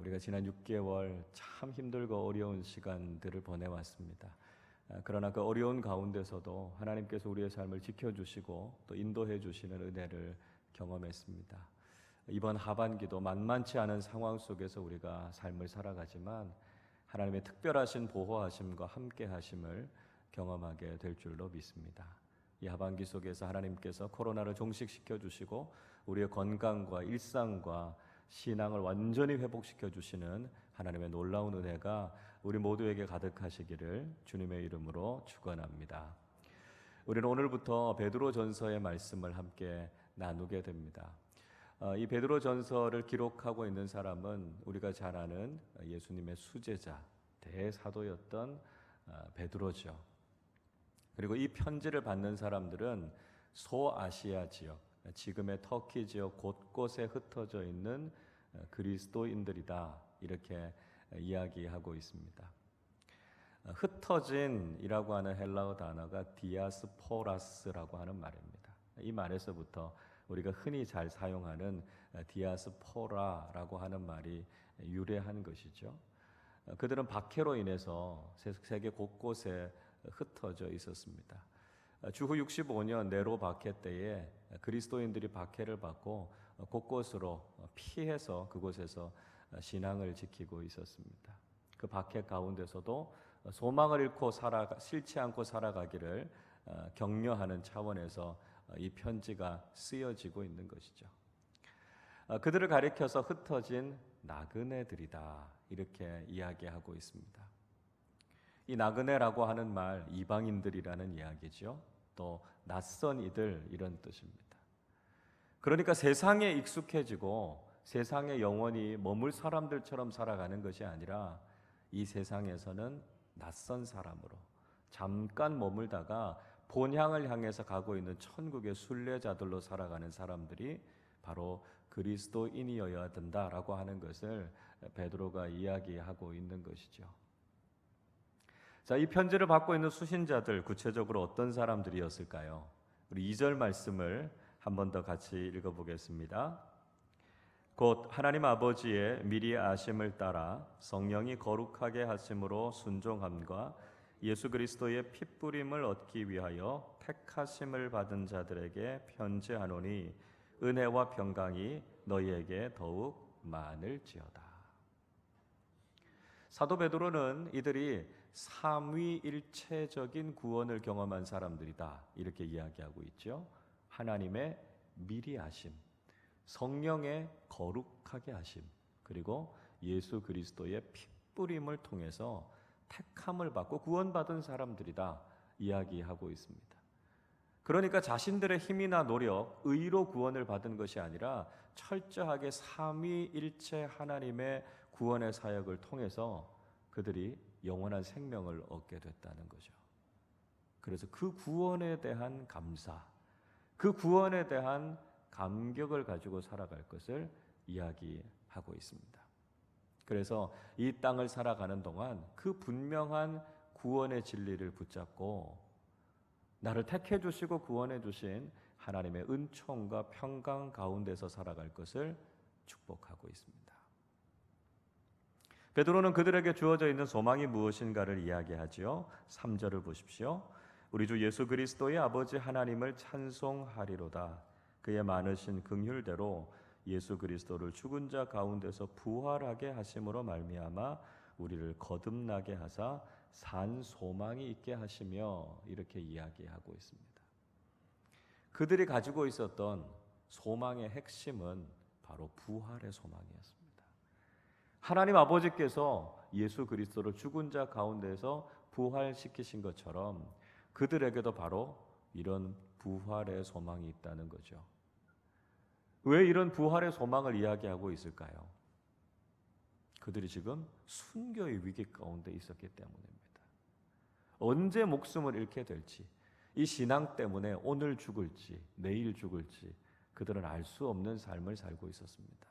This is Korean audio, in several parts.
우리가 지난 6개월 참 힘들고 어려운 시간들을 보내왔습니다. 그러나 그 어려운 가운데서도 하나님께서 우리의 삶을 지켜주시고 또 인도해 주시는 은혜를 경험했습니다. 이번 하반기도 만만치 않은 상황 속에서 우리가 삶을 살아가지만 하나님의 특별하신 보호하심과 함께하심을 경험하게 될 줄로 믿습니다. 이 하반기 속에서 하나님께서 코로나를 종식시켜 주시고 우리의 건강과 일상과 신앙을 완전히 회복시켜 주시는 하나님의 놀라운 은혜가 우리 모두에게 가득하시기를 주님의 이름으로 축원합니다. 우리는 오늘부터 베드로전서의 말씀을 함께 나누게 됩니다. 이 베드로전서를 기록하고 있는 사람은 우리가 잘 아는 예수님의 수제자 대사도였던 베드로죠. 그리고 이 편지를 받는 사람들은 소아시아 지역, 지금의 터키 지역 곳곳에 흩어져 있는 그리스도인들이다, 이렇게 이야기하고 있습니다. 흩어진이라고 하는 헬라어 단어가 디아스포라스라고 하는 말입니다. 이 말에서부터 우리가 흔히 잘 사용하는 디아스포라라고 하는 말이 유래한 것이죠. 그들은 박해로 인해서 세계 곳곳에 흩어져 있었습니다. 주후 65년 네로 박해 때에 그리스도인들이 박해를 받고 곳곳으로 피해서 그곳에서 신앙을 지키고 있었습니다. 그 박해 가운데서도 소망을 잃고 싫지 않고 살아가기를 격려하는 차원에서 이 편지가 쓰여지고 있는 것이죠. 그들을 가리켜서 흩어진 나그네들이다, 이렇게 이야기하고 있습니다. 이 나그네라고 하는 말, 이방인들이라는 이야기죠. 또 낯선 이들, 이런 뜻입니다. 그러니까 세상에 익숙해지고 세상에 영원히 머물 사람들처럼 살아가는 것이 아니라 이 세상에서는 낯선 사람으로 잠깐 머물다가 본향을 향해서 가고 있는 천국의 순례자들로 살아가는 사람들이 바로 그리스도인이어야 된다라고 하는 것을 베드로가 이야기하고 있는 것이죠. 자, 이 편지를 받고 있는 수신자들, 구체적으로 어떤 사람들이었을까요? 우리 2절 말씀을 한 번 더 같이 읽어보겠습니다. 곧 하나님 아버지의 미리 아심을 따라 성령이 거룩하게 하심으로 순종함과 예수 그리스도의 핏부림을 얻기 위하여 택하심을 받은 자들에게 편지하노니 은혜와 평강이 너희에게 더욱 많을지어다. 사도 베드로는 이들이 삼위일체적인 구원을 경험한 사람들이다, 이렇게 이야기하고 있죠. 하나님의 미리 하심, 성령의 거룩하게 하심, 그리고 예수 그리스도의 핏부림을 통해서 택함을 받고 구원받은 사람들이다 이야기하고 있습니다. 그러니까 자신들의 힘이나 노력, 의로 구원을 받은 것이 아니라 철저하게 삼위일체 하나님의 구원의 사역을 통해서 그들이 영원한 생명을 얻게 됐다는 거죠. 그래서 그 구원에 대한 감사, 그 구원에 대한 감격을 가지고 살아갈 것을 이야기하고 있습니다. 그래서 이 땅을 살아가는 동안 그 분명한 구원의 진리를 붙잡고 나를 택해 주시고 구원해 주신 하나님의 은총과 평강 가운데서 살아갈 것을 축복하고 있습니다. 베드로는 그들에게 주어져 있는 소망이 무엇인가를 이야기하지요. 3절을 보십시오. 우리 주 예수 그리스도의 아버지 하나님을 찬송하리로다. 그의 많으신 긍휼대로 예수 그리스도를 죽은 자 가운데서 부활하게 하심으로 말미암아 우리를 거듭나게 하사 산 소망이 있게 하시며, 이렇게 이야기하고 있습니다. 그들이 가지고 있었던 소망의 핵심은 바로 부활의 소망이었습니다. 하나님 아버지께서 예수 그리스도를 죽은 자 가운데서 부활시키신 것처럼 그들에게도 바로 이런 부활의 소망이 있다는 거죠. 왜 이런 부활의 소망을 이야기하고 있을까요? 그들이 지금 순교의 위기 가운데 있었기 때문입니다. 언제 목숨을 잃게 될지, 이 신앙 때문에 오늘 죽을지 내일 죽을지 그들은 알 수 없는 삶을 살고 있었습니다.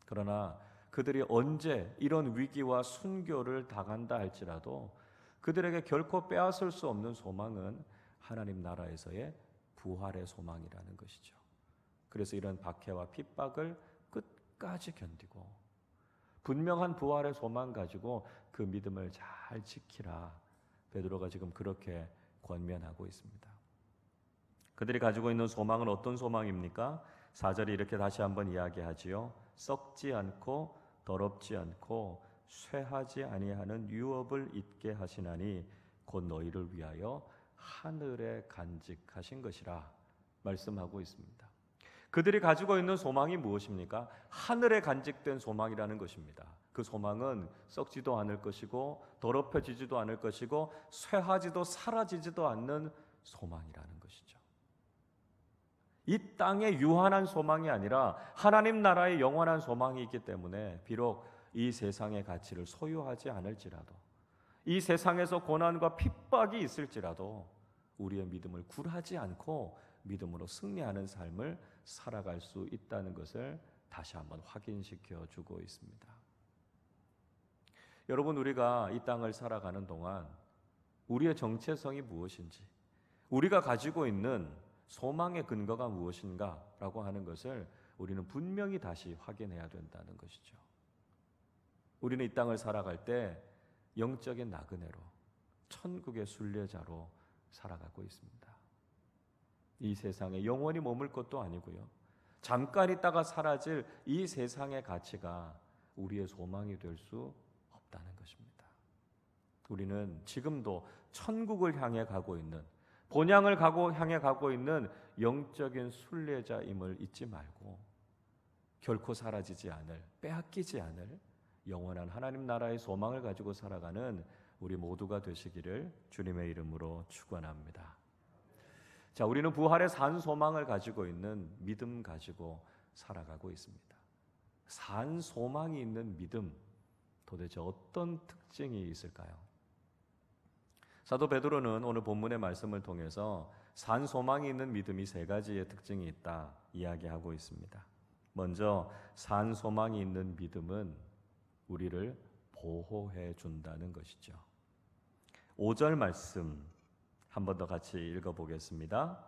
그러나 그들이 언제 이런 위기와 순교를 당한다 할지라도 그들에게 결코 빼앗을 수 없는 소망은 하나님 나라에서의 부활의 소망이라는 것이죠. 그래서 이런 박해와 핍박을 끝까지 견디고 분명한 부활의 소망 가지고 그 믿음을 잘 지키라. 베드로가 지금 그렇게 권면하고 있습니다. 그들이 가지고 있는 소망은 어떤 소망입니까? 4절이 이렇게 다시 한번 이야기하지요. 썩지 않고 더럽지 않고 쇠하지 아니하는 유업을 잊게 하시나니 곧 너희를 위하여 하늘에 간직하신 것이라 말씀하고 있습니다. 그들이 가지고 있는 소망이 무엇입니까? 하늘에 간직된 소망이라는 것입니다. 그 소망은 썩지도 않을 것이고 더럽혀지지도 않을 것이고 쇠하지도 사라지지도 않는 소망이라는 것이죠. 이 땅의 유한한 소망이 아니라 하나님 나라의 영원한 소망이 있기 때문에 비록 이 세상의 가치를 소유하지 않을지라도, 이 세상에서 고난과 핍박이 있을지라도 우리의 믿음을 굴하지 않고 믿음으로 승리하는 삶을 살아갈 수 있다는 것을 다시 한번 확인시켜 주고 있습니다. 여러분, 우리가 이 땅을 살아가는 동안 우리의 정체성이 무엇인지, 우리가 가지고 있는 소망의 근거가 무엇인가라고 하는 것을 우리는 분명히 다시 확인해야 된다는 것이죠. 우리는 이 땅을 살아갈 때 영적인 나그네로, 천국의 순례자로 살아가고 있습니다. 이 세상에 영원히 머물 것도 아니고요, 잠깐 있다가 사라질 이 세상의 가치가 우리의 소망이 될 수 없다는 것입니다. 우리는 지금도 천국을 향해 가고 있는, 본향을 향해 가고 있는 영적인 순례자임을 잊지 말고 결코 사라지지 않을, 빼앗기지 않을 영원한 하나님 나라의 소망을 가지고 살아가는 우리 모두가 되시기를 주님의 이름으로 축원합니다. 자, 우리는 부활의 산 소망을 가지고 있는 믿음 가지고 살아가고 있습니다. 산 소망이 있는 믿음, 도대체 어떤 특징이 있을까요? 사도 베드로는 오늘 본문의 말씀을 통해서 산 소망이 있는 믿음이 세 가지의 특징이 있다 이야기하고 있습니다. 먼저 산 소망이 있는 믿음은 우리를 보호해 준다는 것이죠. 5절 말씀 한 번 더 같이 읽어보겠습니다.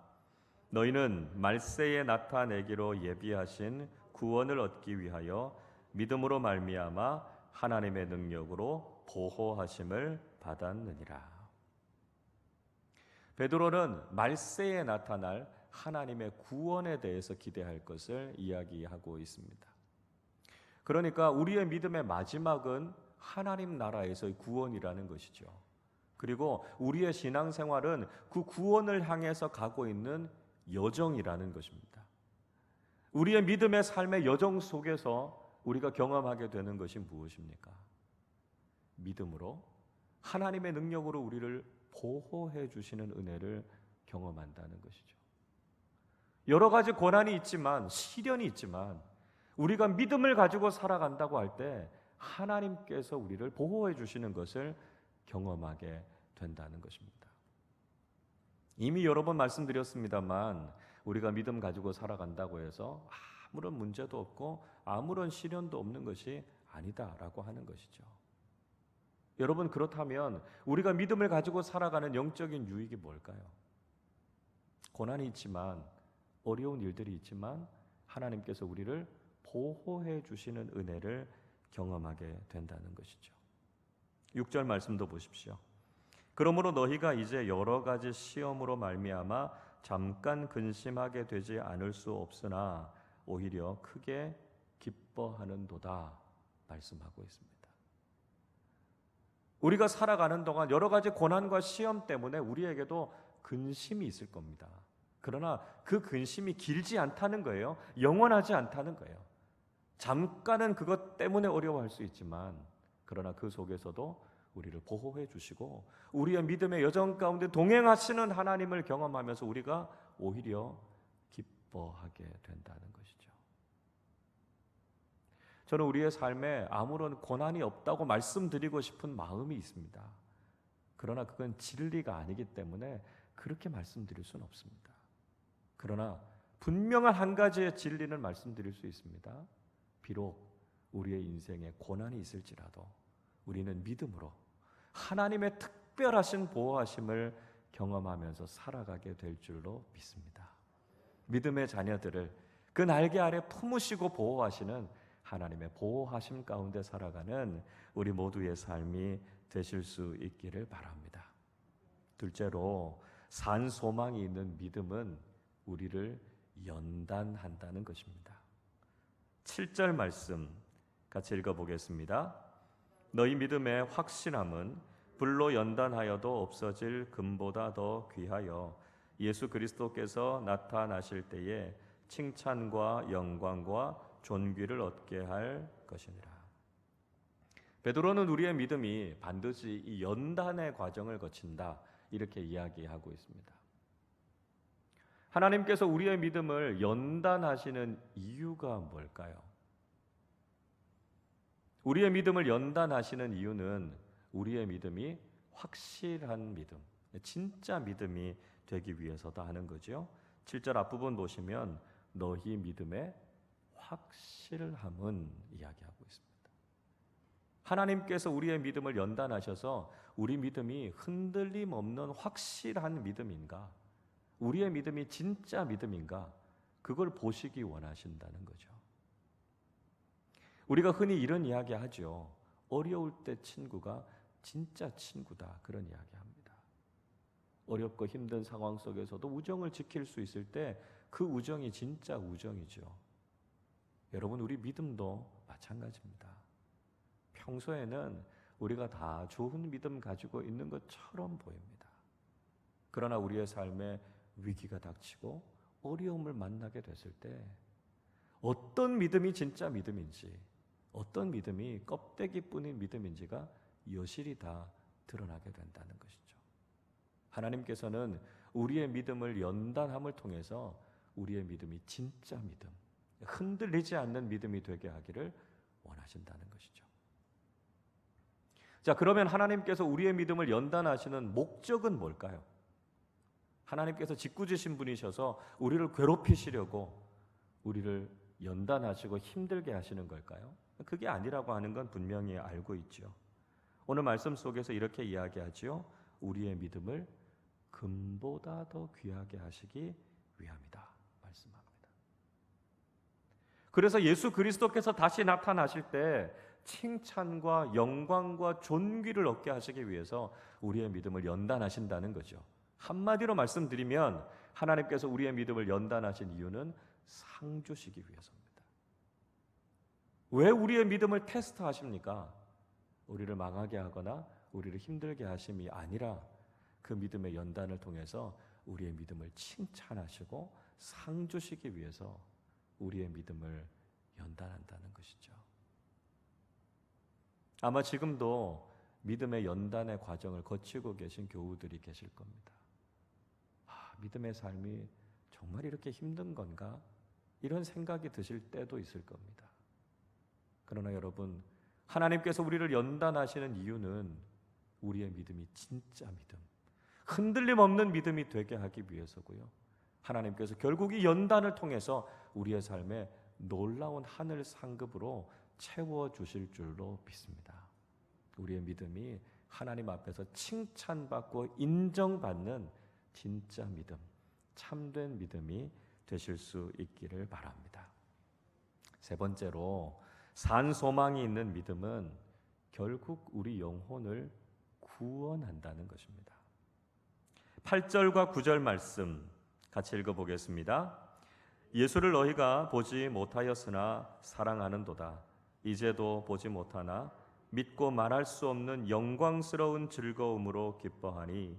너희는 말세에 나타내기로 예비하신 구원을 얻기 위하여 믿음으로 말미암아 하나님의 능력으로 보호하심을 받았느니라. 베드로는 말세에 나타날 하나님의 구원에 대해서 기대할 것을 이야기하고 있습니다. 그러니까 우리의 믿음의 마지막은 하나님 나라에서의 구원이라는 것이죠. 그리고 우리의 신앙생활은 그 구원을 향해서 가고 있는 여정이라는 것입니다. 우리의 믿음의 삶의 여정 속에서 우리가 경험하게 되는 것이 무엇입니까? 믿음으로 하나님의 능력으로 우리를 보호해 주시는 은혜를 경험한다는 것이죠. 여러 가지 고난이 있지만, 시련이 있지만 우리가 믿음을 가지고 살아간다고 할 때 하나님께서 우리를 보호해 주시는 것을 경험하게 된다는 것입니다. 이미 여러 번 말씀드렸습니다만 우리가 믿음 가지고 살아간다고 해서 아무런 문제도 없고 아무런 시련도 없는 것이 아니다라고 하는 것이죠. 여러분, 그렇다면 우리가 믿음을 가지고 살아가는 영적인 유익이 뭘까요? 고난이 있지만, 어려운 일들이 있지만 하나님께서 우리를 보호해 주시는 은혜를 경험하게 된다는 것이죠. 6절 말씀도 보십시오. 그러므로 너희가 이제 여러 가지 시험으로 말미암아 잠깐 근심하게 되지 않을 수 없으나 오히려 크게 기뻐하는도다 말씀하고 있습니다. 우리가 살아가는 동안 여러 가지 고난과 시험 때문에 우리에게도 근심이 있을 겁니다. 그러나 그 근심이 길지 않다는 거예요. 영원하지 않다는 거예요. 잠깐은 그것 때문에 어려워할 수 있지만 그러나 그 속에서도 우리를 보호해 주시고 우리의 믿음의 여정 가운데 동행하시는 하나님을 경험하면서 우리가 오히려 기뻐하게 된다는 것이죠. 저는 우리의 삶에 아무런 고난이 없다고 말씀드리고 싶은 마음이 있습니다. 그러나 그건 진리가 아니기 때문에 그렇게 말씀드릴 수는 없습니다. 그러나 분명한 한 가지의 진리는 말씀드릴 수 있습니다. 비록 우리의 인생에 고난이 있을지라도 우리는 믿음으로 하나님의 특별하신 보호하심을 경험하면서 살아가게 될 줄로 믿습니다. 믿음의 자녀들을 그 날개 아래 품으시고 보호하시는 하나님의 보호하심 가운데 살아가는 우리 모두의 삶이 되실 수 있기를 바랍니다. 둘째로, 산 소망이 있는 믿음은 우리를 연단한다는 것입니다. 7절 말씀 같이 읽어보겠습니다. 너희 믿음의 확신함은 불로 연단하여도 없어질 금보다 더 귀하여 예수 그리스도께서 나타나실 때에 칭찬과 영광과 존귀를 얻게 할 것이니라. 베드로는 우리의 믿음이 반드시 이 연단의 과정을 거친다, 이렇게 이야기하고 있습니다. 하나님께서 우리의 믿음을 연단하시는 이유가 뭘까요? 우리의 믿음을 연단하시는 이유는 우리의 믿음이 확실한 믿음, 진짜 믿음이 되기 위해서다 하는 거죠. 7절 앞부분 보시면 너희 믿음의 확실함은 이야기하고 있습니다. 하나님께서 우리의 믿음을 연단하셔서 우리 믿음이 흔들림 없는 확실한 믿음인가, 우리의 믿음이 진짜 믿음인가, 그걸 보시기 원하신다는 거죠. 우리가 흔히 이런 이야기 하죠. 어려울 때 친구가 진짜 친구다, 그런 이야기 합니다. 어렵고 힘든 상황 속에서도 우정을 지킬 수 있을 때 그 우정이 진짜 우정이죠. 여러분, 우리 믿음도 마찬가지입니다. 평소에는 우리가 다 좋은 믿음 가지고 있는 것처럼 보입니다. 그러나 우리의 삶에 위기가 닥치고 어려움을 만나게 됐을 때 어떤 믿음이 진짜 믿음인지, 어떤 믿음이 껍데기뿐인 믿음인지가 여실히 다 드러나게 된다는 것이죠. 하나님께서는 우리의 믿음을 연단함을 통해서 우리의 믿음이 진짜 믿음, 흔들리지 않는 믿음이 되게 하기를 원하신다는 것이죠. 자, 그러면 하나님께서 우리의 믿음을 연단하시는 목적은 뭘까요? 하나님께서 짓궂으신 분이셔서 우리를 괴롭히시려고 우리를 연단하시고 힘들게 하시는 걸까요? 그게 아니라고 하는 건 분명히 알고 있죠. 오늘 말씀 속에서 이렇게 이야기하지요. 우리의 믿음을 금보다 더 귀하게 하시기 위함이다 말씀합니다. 그래서 예수 그리스도께서 다시 나타나실 때 칭찬과 영광과 존귀를 얻게 하시기 위해서 우리의 믿음을 연단하신다는 거죠. 한마디로 말씀드리면 하나님께서 우리의 믿음을 연단하신 이유는 상 주시기 위해서입니다. 왜 우리의 믿음을 테스트하십니까? 우리를 망하게 하거나 우리를 힘들게 하심이 아니라 그 믿음의 연단을 통해서 우리의 믿음을 칭찬하시고 상 주시기 위해서 우리의 믿음을 연단한다는 것이죠. 아마 지금도 믿음의 연단의 과정을 거치고 계신 교우들이 계실 겁니다. 믿음의 삶이 정말 이렇게 힘든 건가? 이런 생각이 드실 때도 있을 겁니다. 그러나 여러분, 하나님께서 우리를 연단하시는 이유는 우리의 믿음이 진짜 믿음, 흔들림 없는 믿음이 되게 하기 위해서고요. 하나님께서 결국 이 연단을 통해서 우리의 삶에 놀라운 하늘 상급으로 채워주실 줄로 믿습니다. 우리의 믿음이 하나님 앞에서 칭찬받고 인정받는 진짜 믿음, 참된 믿음이 되실 수 있기를 바랍니다. 세 번째로, 산 소망이 있는 믿음은 결국 우리 영혼을 구원한다는 것입니다. 8절과 9절 말씀 같이 읽어보겠습니다. 예수를 너희가 보지 못하였으나 사랑하는도다. 이제도 보지 못하나 믿고 말할 수 없는 영광스러운 즐거움으로 기뻐하니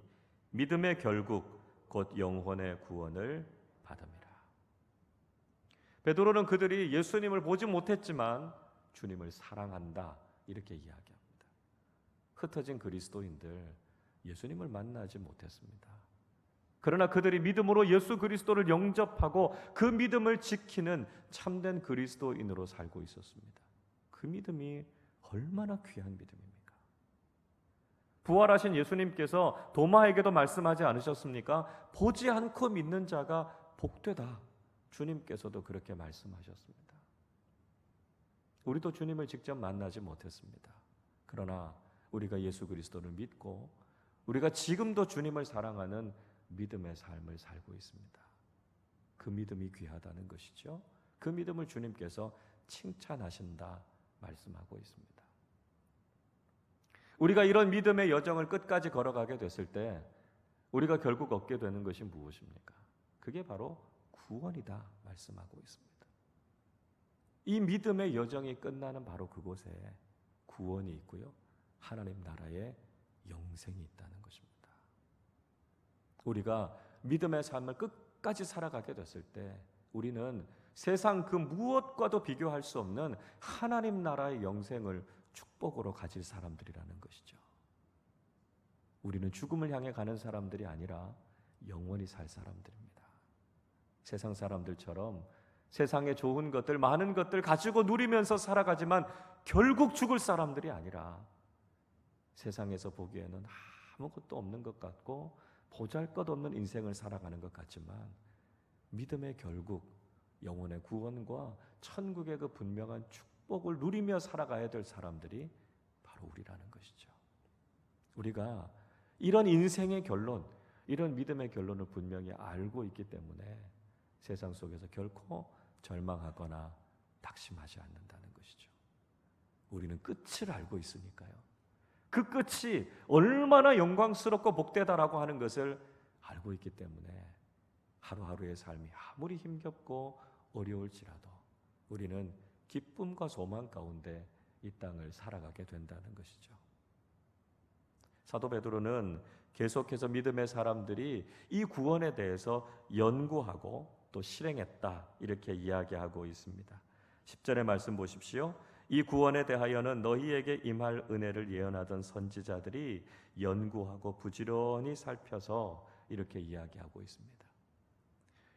믿음의 결국 곧 영혼의 구원을 받음이라. 베드로는 그들이 예수님을 보지 못했지만 주님을 사랑한다, 이렇게 이야기합니다. 흩어진 그리스도인들, 예수님을 만나지 못했습니다. 그러나 그들이 믿음으로 예수 그리스도를 영접하고 그 믿음을 지키는 참된 그리스도인으로 살고 있었습니다. 그 믿음이 얼마나 귀한 믿음입니까? 부활하신 예수님께서 도마에게도 말씀하지 않으셨습니까? 보지 않고 믿는 자가 복되다. 주님께서도 그렇게 말씀하셨습니다. 우리도 주님을 직접 만나지 못했습니다. 그러나 우리가 예수 그리스도를 믿고 우리가 지금도 주님을 사랑하는 믿음의 삶을 살고 있습니다. 그 믿음이 귀하다는 것이죠. 그 믿음을 주님께서 칭찬하신다 말씀하고 있습니다. 우리가 이런 믿음의 여정을 끝까지 걸어가게 됐을 때 우리가 결국 얻게 되는 것이 무엇입니까? 그게 바로 구원이다 말씀하고 있습니다. 이 믿음의 여정이 끝나는 바로 그곳에 구원이 있고요, 하나님 나라의 영생이 있다는 것입니다. 우리가 믿음의 삶을 끝까지 살아가게 됐을 때 우리는 세상 그 무엇과도 비교할 수 없는 하나님 나라의 영생을 축복으로 가질 사람들이라는 것이죠. 우리는 죽음을 향해 가는 사람들이 아니라 영원히 살 사람들입니다. 세상 사람들처럼 세상의 좋은 것들, 많은 것들 가지고 누리면서 살아가지만 결국 죽을 사람들이 아니라 세상에서 보기에는 아무것도 없는 것 같고 보잘것없는 인생을 살아가는 것 같지만 믿음의 결국 영혼의 구원과 천국의 그 분명한 축복을 누리며 살아가야 될 사람들이 바로 우리라는 것이죠. 우리가 이런 인생의 결론, 이런 믿음의 결론을 분명히 알고 있기 때문에 세상 속에서 결코 절망하거나 낙심하지 않는다는 것이죠. 우리는 끝을 알고 있으니까요. 그 끝이 얼마나 영광스럽고 복되다라고 하는 것을 알고 있기 때문에 하루하루의 삶이 아무리 힘겹고 어려울지라도 우리는 기쁨과 소망 가운데 이 땅을 살아가게 된다는 것이죠. 사도 베드로는 계속해서 믿음의 사람들이 이 구원에 대해서 연구하고 또 실행했다 이렇게 이야기하고 있습니다. 10절의 말씀 보십시오. 이 구원에 대하여는 너희에게 임할 은혜를 예언하던 선지자들이 연구하고 부지런히 살펴서 이렇게 이야기하고 있습니다.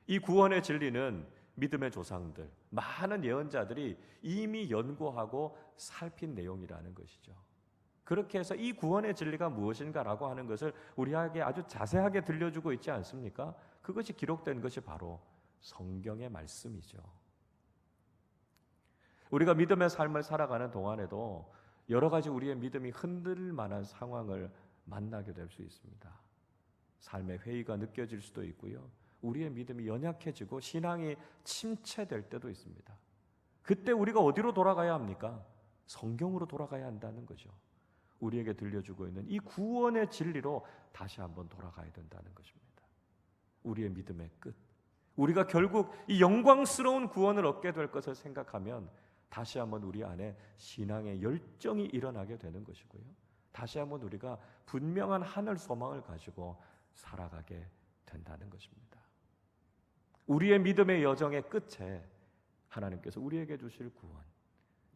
이 구원의 진리는 믿음의 조상들, 많은 예언자들이 이미 연구하고 살핀 내용이라는 것이죠. 그렇게 해서 이 구원의 진리가 무엇인가라고 하는 것을 우리에게 아주 자세하게 들려주고 있지 않습니까? 그것이 기록된 것이 바로 성경의 말씀이죠. 우리가 믿음의 삶을 살아가는 동안에도 여러 가지 우리의 믿음이 흔들릴 만한 상황을 만나게 될 수 있습니다. 삶의 회의가 느껴질 수도 있고요, 우리의 믿음이 연약해지고 신앙이 침체될 때도 있습니다. 그때 우리가 어디로 돌아가야 합니까? 성경으로 돌아가야 한다는 거죠. 우리에게 들려주고 있는 이 구원의 진리로 다시 한번 돌아가야 된다는 것입니다. 우리의 믿음의 끝, 우리가 결국 이 영광스러운 구원을 얻게 될 것을 생각하면 다시 한번 우리 안에 신앙의 열정이 일어나게 되는 것이고요, 다시 한번 우리가 분명한 하늘 소망을 가지고 살아가게 된다는 것입니다. 우리의 믿음의 여정의 끝에 하나님께서 우리에게 주실 구원,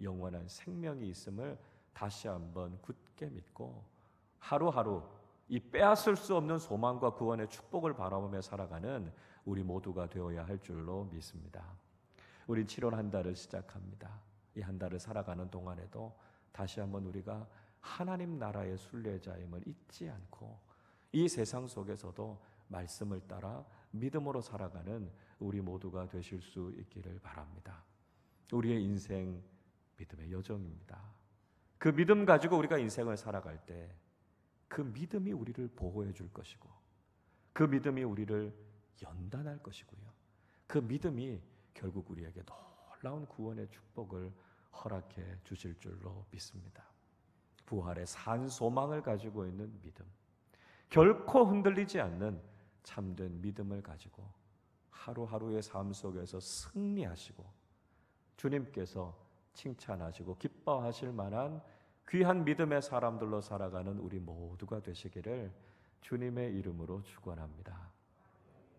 영원한 생명이 있음을 다시 한번 굳게 믿고 하루하루 이 빼앗을 수 없는 소망과 구원의 축복을 바라보며 살아가는 우리 모두가 되어야 할 줄로 믿습니다. 우리 7월 한 달을 시작합니다. 이 한 달을 살아가는 동안에도 다시 한번 우리가 하나님 나라의 순례자임을 잊지 않고 이 세상 속에서도 말씀을 따라 믿음으로 살아가는 우리 모두가 되실 수 있기를 바랍니다. 우리의 인생 믿음의 여정입니다. 그 믿음 가지고 우리가 인생을 살아갈 때 그 믿음이 우리를 보호해 줄 것이고 그 믿음이 우리를 연단할 것이고요, 그 믿음이 결국 우리에게 놀라운 구원의 축복을 허락해 주실 줄로 믿습니다. 부활의 산 소망을 가지고 있는 믿음, 결코 흔들리지 않는 참된 믿음을 가지고 하루하루의 삶 속에서 승리하시고 주님께서 칭찬하시고 기뻐하실 만한 귀한 믿음의 사람들로 살아가는 우리 모두가 되시기를 주님의 이름으로 축원합니다.